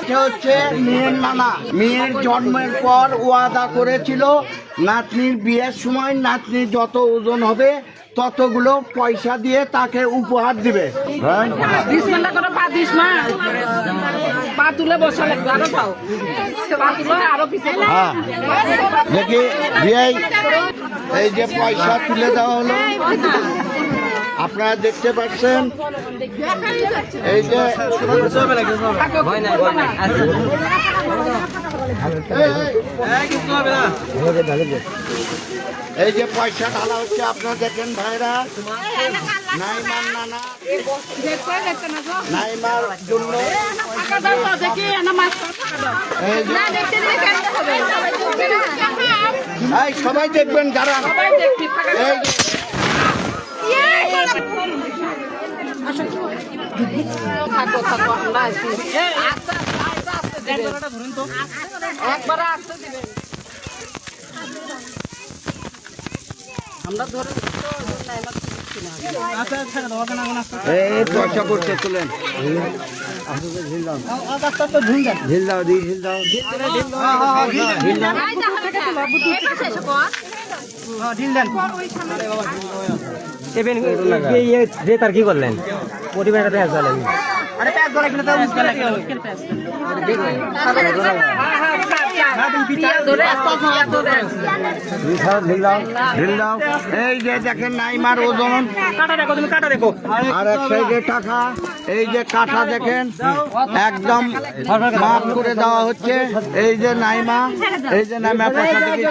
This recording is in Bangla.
এটা হচ্ছে মেয়ের নানা। মেয়ের জন্মের পর ওয়াদা করেছিল নাতনির বিয়ের সময় নাতনির যত ওজন হবে ততগুলো পয়সা দিয়ে তাকে উপহার দিবে। বিসমিল্লাহ করে পা দিস না, পা তুলে বসা লাগবে, আরো পাও পা তুলে আরো পিছিয়ে। হ্যাঁ দেখি বিয়ে এই যে পয়সা তুলে দেওয়া হলো, আপনারা দেখতে পাচ্ছেন। এই যে এই যে পয়সা ঢালা হচ্ছে, আপনারা দেখেন ভাইরা। নাইমার নানা নাইমার জন্য এই সবাই দেখবেন যারা এই থাকো থাকো আমরা আছি। একবার আসতে দিবেন, আমরা ধরে এই পয়সা করছে তুলেন। ঢিল দাও দি ঢিল দাও তার কি করলেন পরিবারের প্যাঁচ জ্বালেন ঢিল দাও। এই যে দেখেন নাইমার ওজন, আর এক সাইডে টাকা। এই যে কাঠা দেখেন একদম মাফ করে দেওয়া হচ্ছে। এই যে নাইমা, এই যে নাইমা পয়সা থেকে